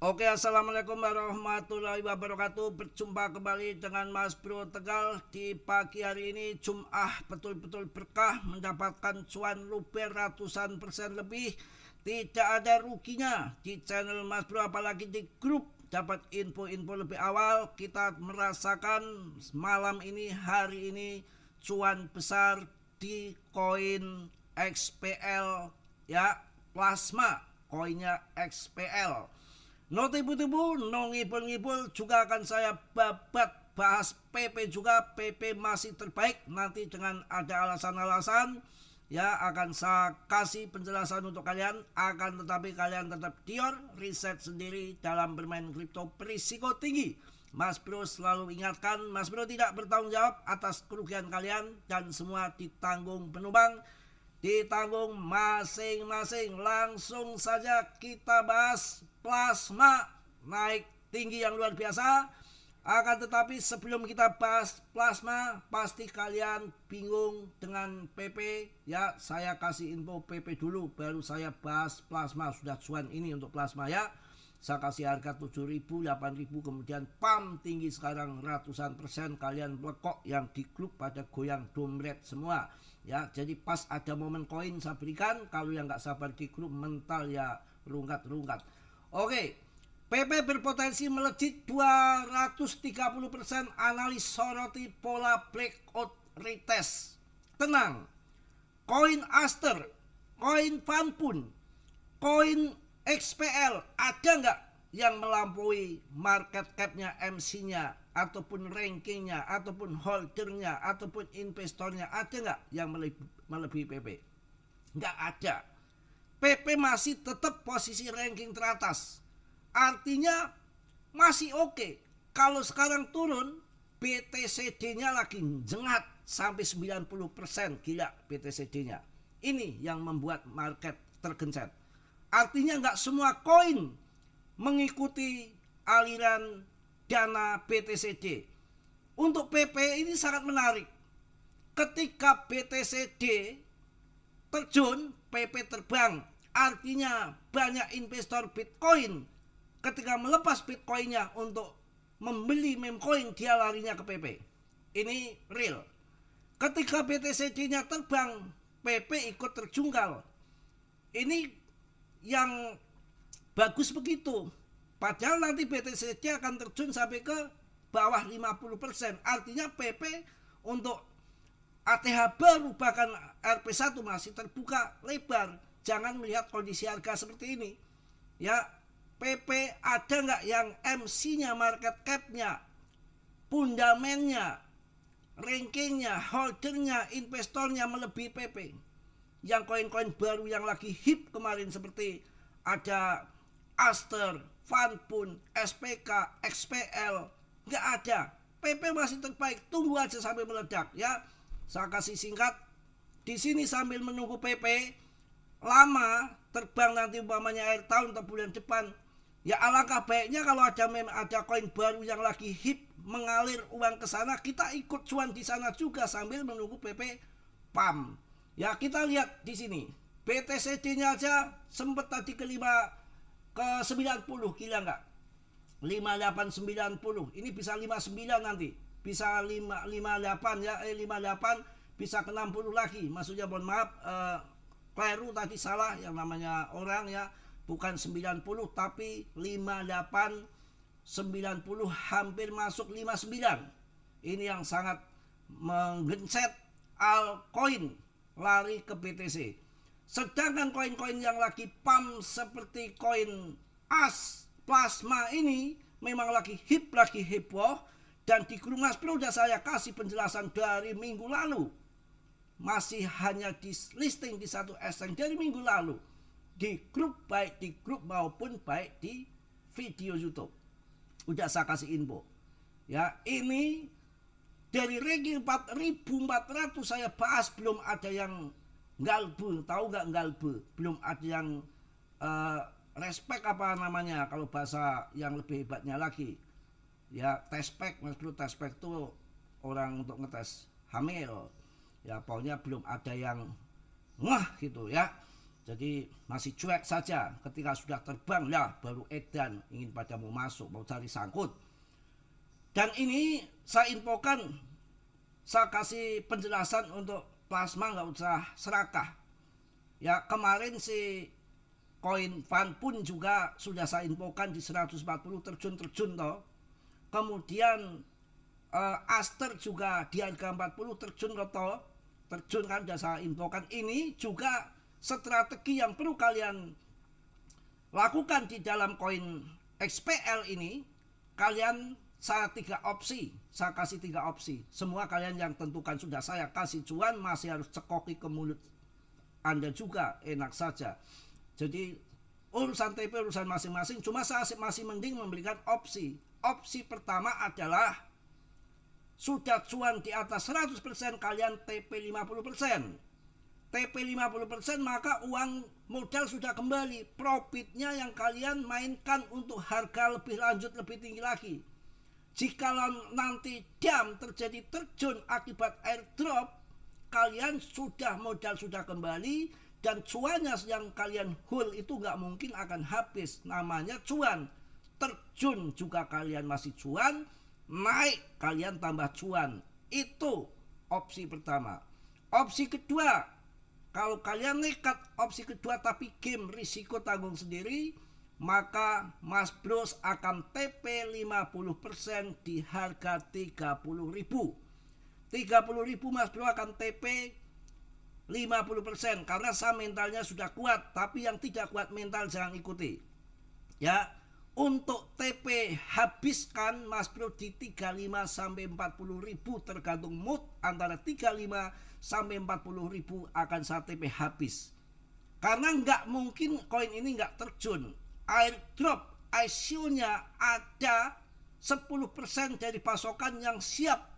Oke, assalamualaikum warahmatullahi wabarakatuh. Berjumpa kembali dengan Mas Bro Tegal di pagi hari ini. Jum'ah betul-betul berkah, mendapatkan cuan luber ratusan persen lebih. Tidak ada ruginya di channel Mas Bro, apalagi di grup. Dapat info-info lebih awal. Kita merasakan malam ini, hari ini, cuan besar di koin XPL, ya, plasma koinnya XPL. No tipu-tipu, no ngibul-ngibul, juga akan saya bahas PP juga. PP masih terbaik, nanti dengan ada alasan-alasan ya akan saya kasih penjelasan untuk kalian. Akan tetapi kalian tetap dior, riset sendiri dalam bermain kripto berisiko tinggi. Mas Bro selalu ingatkan, Mas Bro tidak bertanggung jawab atas kerugian kalian, dan semua ditanggung penumpang, ditanggung masing-masing. Langsung saja kita bahas plasma naik tinggi yang luar biasa. Akan tetapi sebelum kita bahas plasma, pasti kalian bingung dengan PP. Ya, saya kasih info PP dulu, baru saya bahas plasma. Sudah cuan ini untuk plasma ya. Saya kasih harga 7.000, 8.000, kemudian pam tinggi sekarang ratusan persen. Kalian blekok yang di grup pada goyang dompet semua. Ya, jadi pas ada momen koin saya berikan. Kalau yang nggak sabar di grup mental ya rungkat-rungkat. Oke, PP berpotensi melejit 230%. Analis soroti pola breakout retest. Tenang. Koin Aster, koin Fanpun, koin XPL ada nggak yang melampaui market capnya, MC-nya, ataupun rankingnya, ataupun holdernya, ataupun investornya? Ada nggak yang melebihi PP? Nggak ada. PP masih tetap posisi ranking teratas. Artinya masih oke. Kalau sekarang turun, BTCD-nya lagi jengat sampai 90%, gila BTCD-nya. Ini yang membuat market tergencet. Artinya nggak semua koin mengikuti aliran dana BTCD. Untuk PP ini sangat menarik. Ketika BTCD terjun, PP terbang. Artinya banyak investor Bitcoin ketika melepas Bitcoinnya untuk membeli meme coin, dia larinya ke PP. Ini real. Ketika BTCD-nya terbang, PP ikut terjungkal. Ini yang bagus begitu. Padahal nanti BTCD akan terjun sampai ke bawah 50%. Artinya PP untuk ATH baru bahkan RP1 masih terbuka lebar. Jangan melihat kondisi harga seperti ini. Ya, PP ada nggak yang MC-nya, market cap-nya, fundamennya, rankingnya, holdernya, investornya melebihi PP? Yang koin-koin baru yang lagi hip kemarin seperti ada Aster, Fanpun, SPK, XPL, nggak ada. PP masih terbaik, tunggu aja sampai meledak ya. Saya kasih singkat di sini sambil menunggu PP lama terbang nanti umpamanya akhir tahun atau bulan depan. Ya alangkah baiknya kalau ada koin baru yang lagi hip mengalir uang ke sana, kita ikut cuan di sana juga sambil menunggu PP PAM. Ya, kita lihat di sini. BTCD-nya aja sempat tadi ke 90, gila nggak? 5890. Ini bisa 59 nanti. Bisa 58 ya, 58 bisa ke 60 lagi. Maksudnya mohon maaf, keliru tadi, salah yang namanya orang ya. Bukan 90 tapi 58 90, hampir masuk 59. Ini yang sangat menggencet altcoin lari ke BTC. Sedangkan koin-koin yang lagi pump seperti koin AS, plasma ini memang lagi hip, lagi heboh. Dan di grup Mas Bro sudah saya kasih penjelasan dari minggu lalu. Masih hanya di listing di satu exchange dari minggu lalu. Di grup, baik di grup maupun baik di video YouTube. Udah saya kasih info. Ya, ini dari ranking 4.400 saya bahas, belum ada yang galbe. Tahu nggak galbe? Belum ada yang respect apa namanya kalau bahasa yang lebih hebatnya lagi. Ya, tespek, Mas Bro. Tespek itu orang untuk ngetes hamil. Ya, pokoknya belum ada yang ngah gitu ya. Jadi masih cuek saja, ketika sudah terbang lah baru edan ingin pada mau masuk, mau cari sangkut. Dan ini saya infokan, saya kasih penjelasan untuk plasma nggak usah serakah. Ya kemarin si koin Van pun juga sudah saya infokan di 140 terjun toh. Kemudian Aster juga di harga 40 terjun toh. Terjun kan sudah saya infokan. Ini juga strategi yang perlu kalian lakukan di dalam koin XPL ini. Kalian saya kasih 3 opsi. Semua kalian yang tentukan sudah saya kasih cuan, masih harus cekoki ke mulut Anda juga, enak saja. Jadi urusan TP urusan masing-masing, cuma saya masih mending memberikan opsi. Opsi pertama adalah sudah cuan di atas 100% kalian TP 50%. TP 50% maka uang modal sudah kembali. Profitnya yang kalian mainkan untuk harga lebih lanjut, lebih tinggi lagi. Jika nanti jam terjadi terjun akibat airdrop, kalian sudah modal sudah kembali dan cuannya yang kalian hold itu nggak mungkin akan habis. Namanya cuan. Terjun juga kalian masih cuan, naik kalian tambah cuan. Itu opsi pertama. Opsi kedua, kalau kalian nekat opsi kedua tapi game risiko tanggung sendiri, maka Mas Bros akan TP 50% di harga 30.000. 30.000 Mas Bro akan TP 50% karena saya mentalnya sudah kuat, tapi yang tidak kuat mental jangan ikuti. Ya, untuk TP habiskan Mas Bro di 35 sampai 40.000 tergantung mood, antara 35 sampai 40.000 akan saya TP habis. Karena nggak mungkin koin ini nggak terjun. Airdrop ICO-nya ada 10% dari pasokan yang siap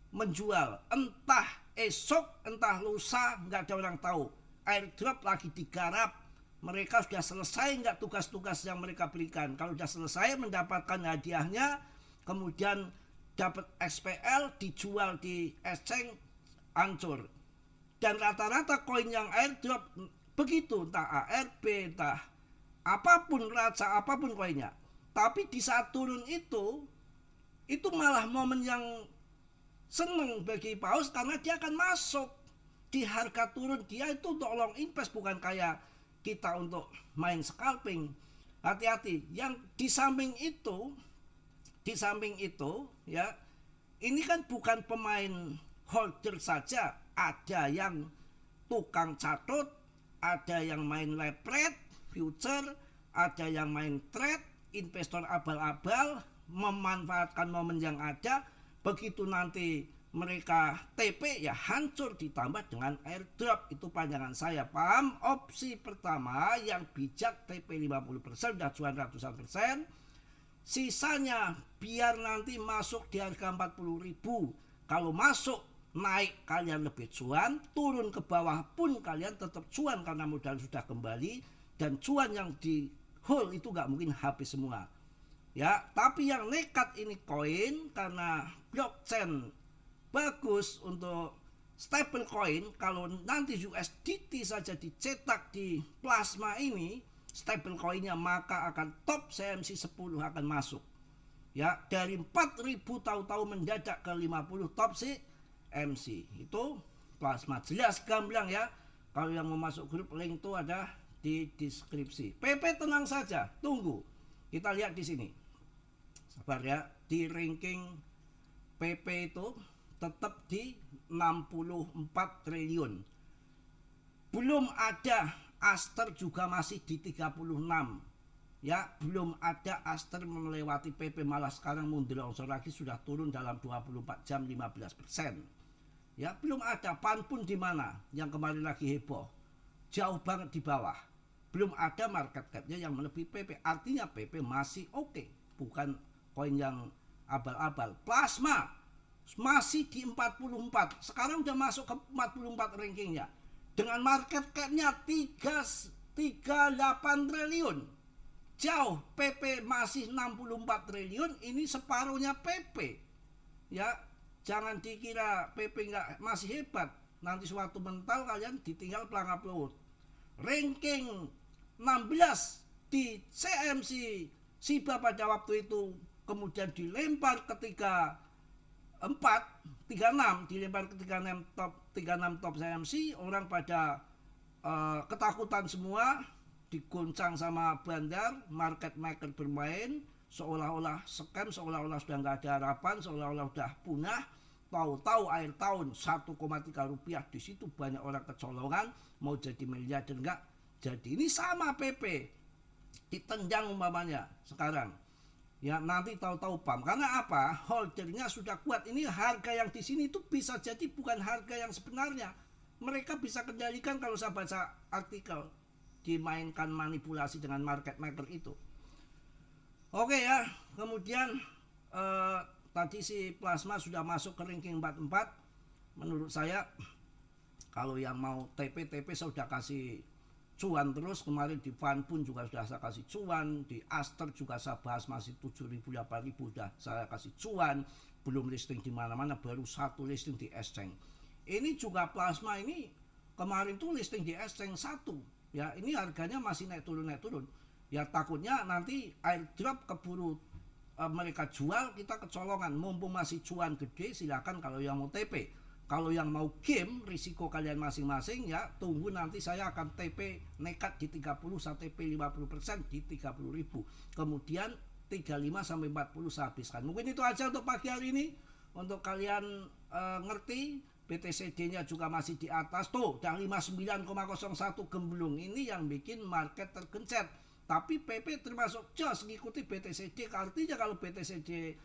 menjual. Entah esok, entah lusa, nggak ada orang tahu. Airdrop lagi digarap, mereka sudah selesai nggak tugas-tugas yang mereka berikan. Kalau sudah selesai mendapatkan hadiahnya, kemudian dapat XPL, dijual di exchange, hancur. Dan rata-rata koin yang airdrop begitu, entah ARB, entah apapun raca, apapun koinnya. Tapi di saat turun itu malah momen yang seneng bagi paus karena dia akan masuk di harga turun. Dia itu untuk long invest, bukan kayak kita untuk main scalping. Hati-hati. Yang di samping itu ya, ini kan bukan pemain holder saja, ada yang tukang catut, ada yang main lepret future, ada yang main trade, investor abal-abal memanfaatkan momen yang ada. Begitu nanti mereka TP ya hancur, ditambah dengan airdrop. Itu pandangan saya. Paham? Opsi pertama yang bijak TP 50% udah cuan ratusan persen. Sisanya biar nanti masuk di harga 40.000. Kalau masuk naik kalian lebih cuan, turun ke bawah pun kalian tetap cuan karena modal sudah kembali. Dan cuan yang di hold itu gak mungkin habis semua. Ya, tapi yang nekat ini koin karena blockchain bagus untuk stable coin. Kalau nanti USDT saja dicetak di plasma ini stable coinnya, maka akan top CMC 10 akan masuk. Ya, dari 4.000 tahu-tahu mendadak ke 50 top CMC. Itu plasma, jelas gamblang ya. Kalau yang mau masuk grup, link itu ada di deskripsi. PP tenang saja, tunggu. Kita lihat di sini. Sabar ya, di ranking PP itu tetap di 64 triliun. Belum ada Aster juga masih di 36. Ya, belum ada Aster melewati PP, malah sekarang mundur longsor lagi, sudah turun dalam 24 jam 15%. Ya, belum ada. Pan pun di mana? Yang kemarin lagi heboh. Jauh banget di bawah. Belum ada market cap-nya yang melebihi PP. Artinya PP masih oke, bukan koin yang abal-abal. Plasma masih di 44. Sekarang udah masuk ke 44 rankingnya. Dengan market cap-nya 38 triliun. Jauh, PP masih 64 triliun, ini separuhnya PP. Ya, jangan dikira PP masih hebat. Nanti suatu mental kalian ditinggal pelangap laut. ranking 16 di CMC Shiba pada waktu itu, kemudian dilempar ketika 36, dilempar ke 36 top CMC, orang pada ketakutan semua, diguncang sama bandar, market maker bermain seolah-olah scam, seolah-olah sudah nggak ada harapan, seolah-olah sudah punah. Tahu-tahu akhir tahun 1,3 rupiah, di situ banyak orang kecolongan, mau jadi miliarder enggak jadi. Ini sama PP ditendang umpamanya sekarang, ya nanti tahu-tahu pam. Karena apa? Holdernya sudah kuat. Ini harga yang di sini itu bisa jadi bukan harga yang sebenarnya. Mereka bisa kendalikan. Kalau saya baca artikel, dimainkan manipulasi dengan market maker itu. Oke ya, kemudian tadi si plasma sudah masuk ke ranking 44. Menurut saya kalau yang mau TP saya sudah kasih cuan terus. Kemarin di Fan pun juga sudah saya kasih cuan, di Aster juga saya bahas masih 7.000 8.000 sudah saya kasih cuan. Belum listing di mana-mana, baru satu listing di exchange. Ini juga plasma ini kemarin tuh listing di exchange satu. Ya, ini harganya masih naik turun. Ya takutnya nanti airdrop keburu mereka jual, kita kecolongan. Mumpung masih cuan gede, silakan kalau yang mau TP. Kalau yang mau game, risiko kalian masing-masing ya, tunggu nanti saya akan TP nekat di 30, saya TP 50% di 30.000. Kemudian 35 sampai 40 saya habiskan. Mungkin itu aja untuk pagi hari ini. Untuk kalian ngerti, BTCD-nya juga masih di atas. Tuh, udah 59,01 gemblung. Ini yang bikin market tergencet. Tapi PP termasuk jos ngikuti BTCD. Artinya kalau BTCD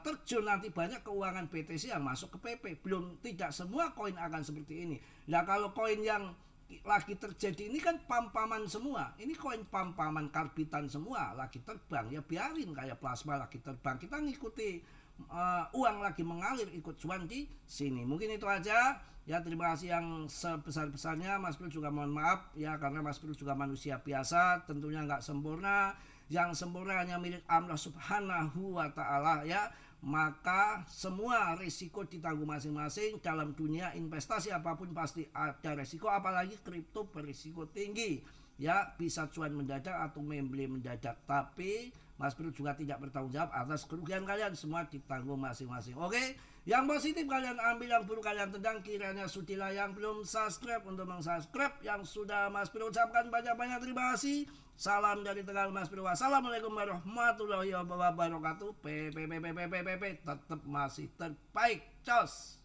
terjun nanti banyak keuangan BTC yang masuk ke PP. Belum, tidak semua koin akan seperti ini. Nah kalau koin yang lagi terjadi ini kan pam-paman semua. Ini koin pam-paman karbitan semua lagi terbang. Ya biarin, kayak plasma lagi terbang. Kita ngikuti uang lagi mengalir, ikut cuan di sini. Mungkin itu aja. Ya terima kasih yang sebesar-besarnya. Mas Bro juga mohon maaf ya, karena Mas Bro juga manusia biasa, tentunya nggak sempurna. Yang sempurna hanya milik Allah Subhanahu wa Ta'ala ya. Maka semua risiko ditanggung masing-masing. Dalam dunia investasi apapun pasti ada risiko, apalagi kripto berisiko tinggi ya, bisa cuan mendadak atau membeli mendadak. Tapi Mas Bro juga tidak bertanggung jawab atas kerugian kalian, semua ditanggung masing-masing. Oke, yang positif kalian ambil, yang buruk kalian tendang. Kiranya sudilah yang belum subscribe untuk meng-subscribe. Yang sudah Mas Bro ucapkan banyak-banyak terima kasih. Salam dari Tegal Mas Bro. Wassalamualaikum warahmatullahi wabarakatuh. PP tetap masih terbaik. Cos.